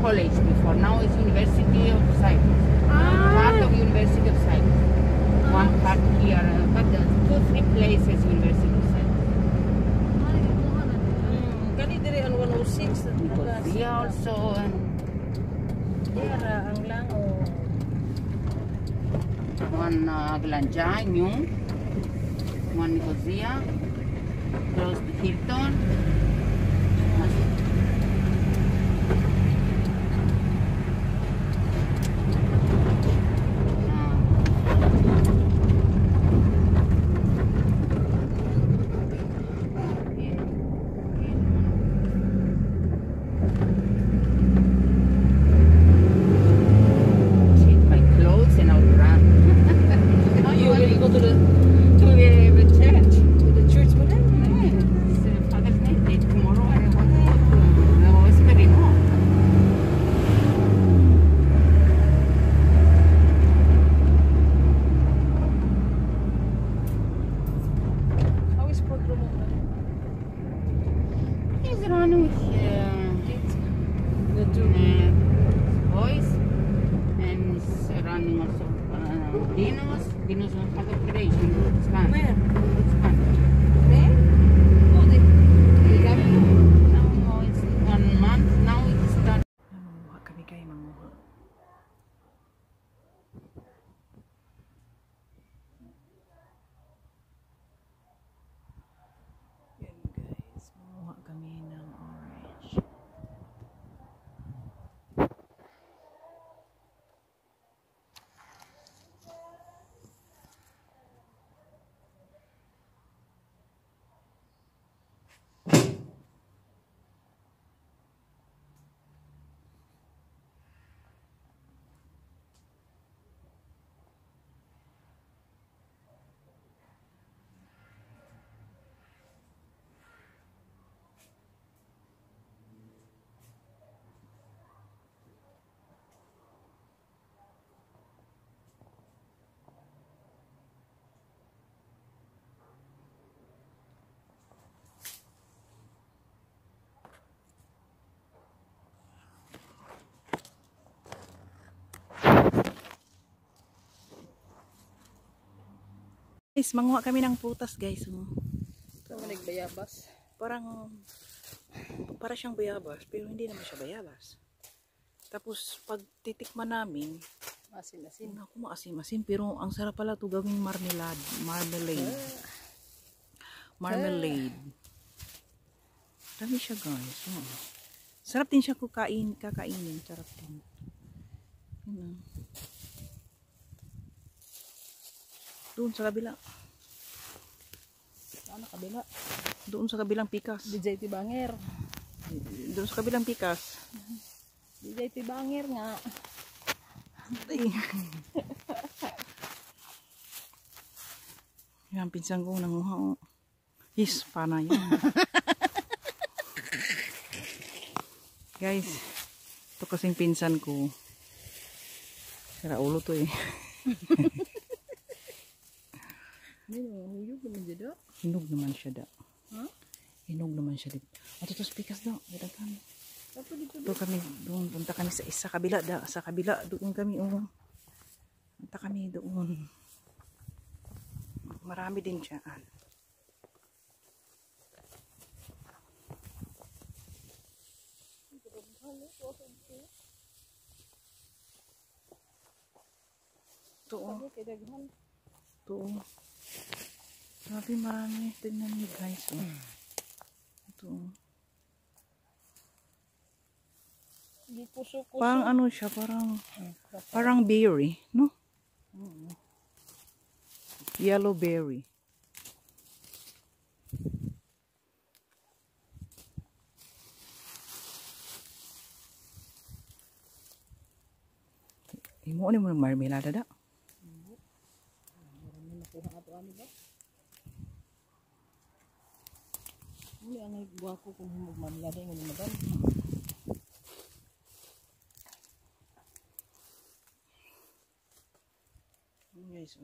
college before. Now it's University of Cyprus. Part of University of Cyprus. One part here, but 2-3 places University of Cyprus. Kani diri ang 106 Nicosia also. There ang lang One Glanja, new. One Nicosia. Close to Hilton. Dinos ng pag-operation. Scan. Where? Scan. Where? Oh, Now it's 1 month. Now it's done. Manguha kami kayo, manguha. Yan guys, manguha kami ng orange. Guys, manguha kami ng putas guys. Kami nagbayabas. Para siyang bayabas, pero hindi naman siya bayabas. Tapos pag titikman namin, Masin-asin. naku, maasim-asim, pero ang sarap pala to gawing marmalade. Dami siya guys. Sarap din siya kakainin. Sarap din. Yun. Doon sa kabila. Saan na kabila? Doon sa kabilang pikas. DJ Tibanger. Doon sa kabilang pikas. DJ Tibanger nga. Yan, pinsan ko nanguha. Yes, pana yan. Guys, ito kasing pinsan ko. Sira ulo to eh. Hinog naman siya da. Huh? Hinog naman siya dito. At ito pikas daw. Ito kami doon. Punta kami sa kabila da. Sa kabila doon kami. Punta kami doon. Marami din siya. Ito. Grabe marami. Tignan niyo guys. Ito. Parang ano siya. Parang berry. No? Yellow berry. Imo ni mo ng marmelada da. Hindi ang nagbuha ko kung magmamlada yung madan. Guys,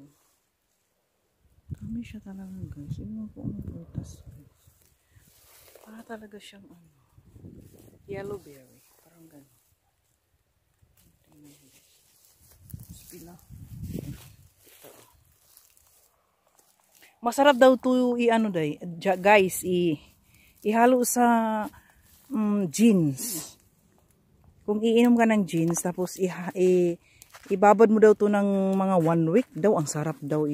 kami siya talaga guys. Yung po ang prutas guys. Para talaga siyang yellow berry. Parang gano'n. na. Masarap daw to i-ano guys, ihalo sa jeans. Kung iinom ka ng jeans, tapos ibabad mo daw to ng mga 1 week daw, ang sarap daw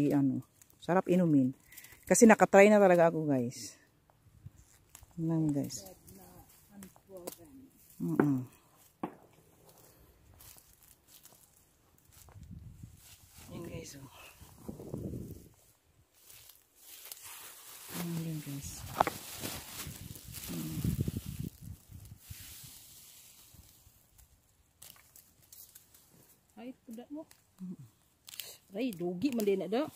sarap inumin. Kasi nakatry na talaga ako guys. Yan guys. Yan guys. Yan guys. Ay, puda mo. Ay, dugi man din na daw.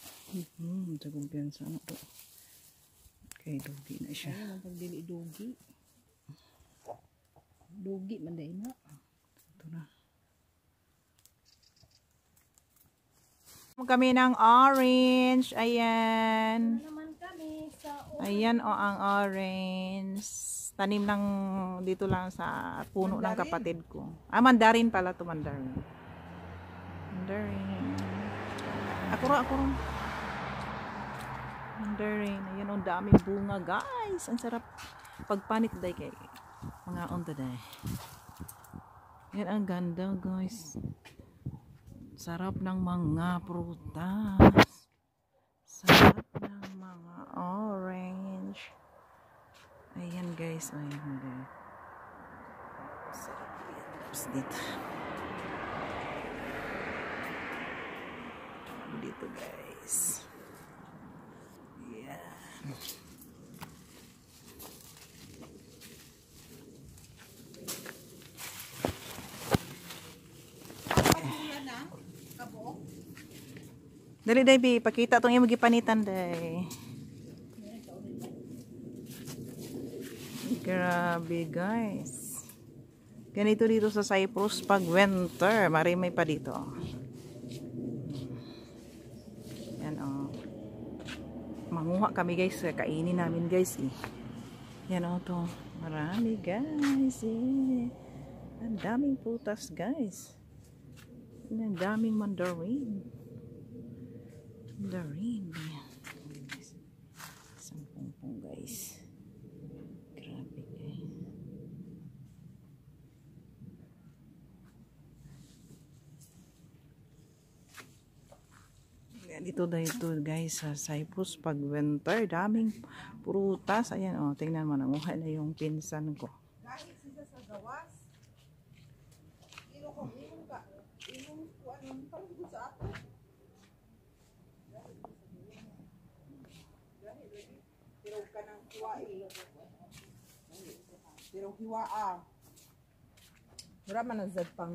Sa kumpiyansa na to. Okay, dugi na siya. Ay, ang pagdili dugi. Dugi man din na. Ito na. Kami ng orange. Ayan. Naman kami sa Ayan ang orange. Tanim lang dito lang sa puno ng kapatid ko. Mandarin pala to, mandarin. Mandarin. Ako rin. Mandarin. Ayan, ang daming bunga, guys. Ang sarap pagpanit day kay mga onta day. Yan ang ganda, guys. Sarap ng mga prutas. Sarap ng mga orange. Ayan, guys. Ayan, guys. Sarap yan. Tapos dito. Dito, guys. Ayan. Dali, Day, pakita itong yung magipanitan, Day. Grabe, guys. Ganito dito sa Cyprus pag winter. Marimay pa dito. Yan, oh. Manguha kami, guys. Kainin namin, guys, eh. Yan, oh, to. Marami, guys, eh. Ang daming putas, guys. Ang daming mandarin. Mandarin. Isang pungpong, guys. Grabe, guys. Dito guys sa Cyprus pag winter, daming prutas. Ayan, oh, tingnan mo, nanguha na yung pinsan ko. Guys, isa sa gawas. Ino ko ka. Ino ko anong panggo sa ato. Pero ka ng kuwa pero hiwa Wala man ang pang